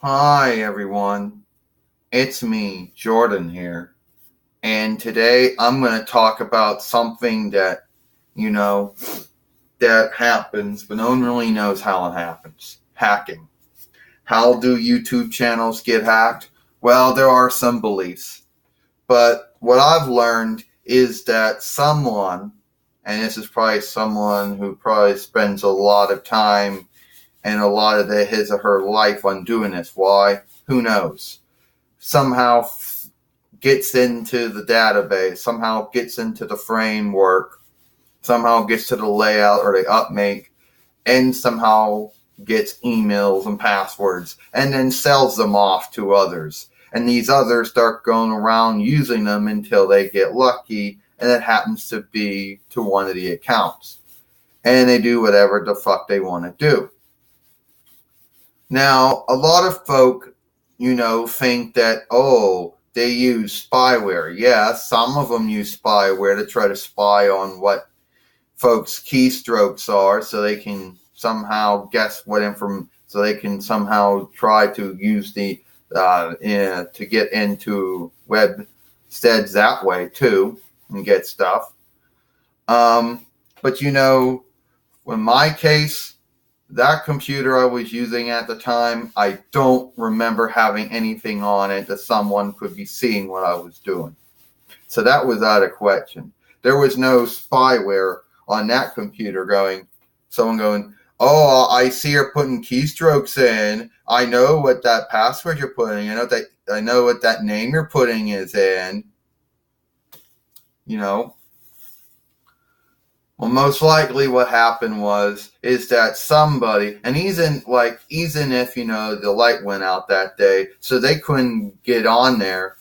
Hi everyone, it's me, Jordan here, and today I'm going to talk about something you know, that happens, but no one really knows how it happens. Hacking. How do YouTube channels get hacked? Well, there are some beliefs, but what I've learned is that someone, and this is probably someone who probably spends a lot of time and a lot of his or her life on doing this. Why? Who knows? Somehow gets into the database, somehow gets into the framework, somehow gets to the layout or the upmake, and somehow gets emails and passwords, and then sells them off to others. And these others start going around using them until they get lucky, and it happens to be to one of the accounts. And they do whatever the fuck they want to do. Now, a lot of folk, think that, they use spyware. Yeah, some of them use spyware to try to spy on what folks' keystrokes are so they can somehow guess so they can somehow try to use to get into websteads that way too and get stuff. But in my case, that computer I was using at the time, I don't remember having anything on it that someone could be seeing what I was doing. So that was out of question. There was no spyware on that computer someone going, oh, I see you're putting keystrokes in. I know what that password you're putting in. I know what that name you're putting is in. Well, most likely what happened is that somebody, and even if, the light went out that day, so they couldn't get on there,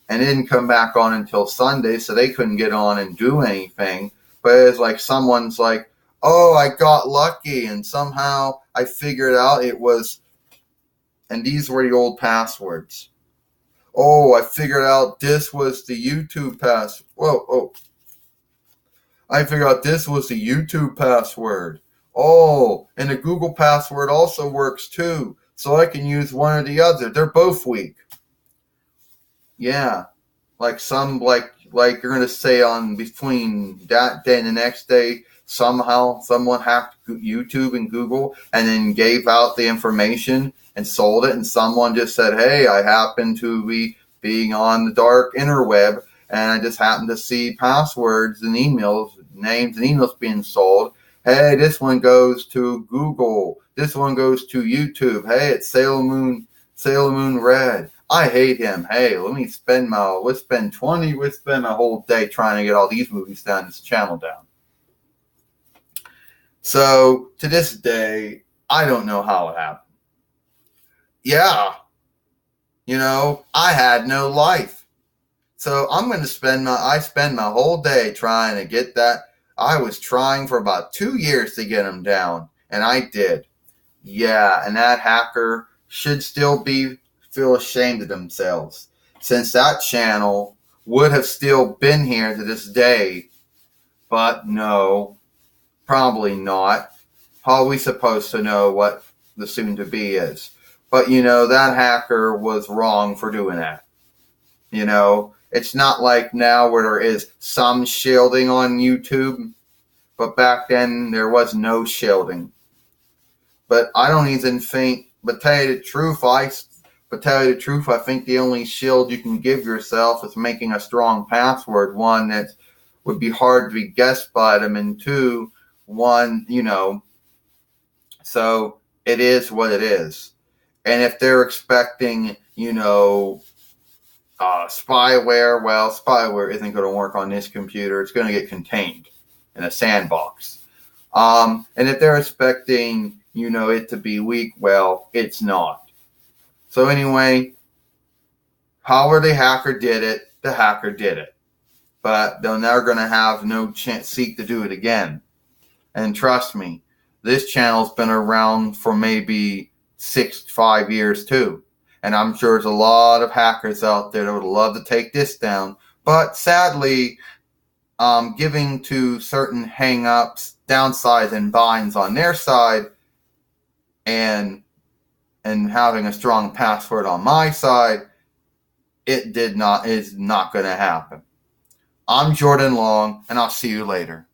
and it didn't come back on until Sunday, so they couldn't get on and do anything. But it's like someone's like, oh, I got lucky, and somehow I figured out and these were the old passwords. Oh, I figured out this was the YouTube password. Whoa. I figured out this was the YouTube password. Oh, and the Google password also works too. So I can use one or the other. They're both weak. Yeah. Like you're gonna say on between that day and the next day, somehow someone hacked YouTube and Google and then gave out the information and sold it, and someone just said, hey, I happen to be being on the dark interweb and I just happened to see passwords and names and emails being sold. Hey, this one goes to Google. This one goes to YouTube. Hey, it's Sailor Moon Red. I hate him. Hey, let's spend my whole day trying to get all these movies down, this channel down. So, to this day, I don't know how it happened. Yeah. I had no life. So I spend my whole day trying to get that. I was trying for about 2 years to get them down, and I did. Yeah, and that hacker should still feel ashamed of themselves, since that channel would have still been here to this day. But no, probably not. How are we supposed to know what the soon-to-be is? But that hacker was wrong for doing that. It's not like now where there is some shielding on YouTube, but back then there was no shielding. But I don't even think, but tell you the truth, I think the only shield you can give yourself is making a strong password, one that would be hard to be guessed by them, and two, so it is what it is. And if they're expecting, spyware, well, spyware isn't going to work on this computer. It's going to get contained in a sandbox. And if they're expecting, it to be weak, well, it's not. So anyway, however the hacker did it, the hacker did it. But they're never going to have no chance seek to do it again. And trust me, this channel's been around for maybe 5 years too. And I'm sure there's a lot of hackers out there that would love to take this down. But sadly, giving to certain hang-ups, downsides, and binds on their side, and and having a strong password on my side, is not going to happen. I'm Jordan Long, and I'll see you later.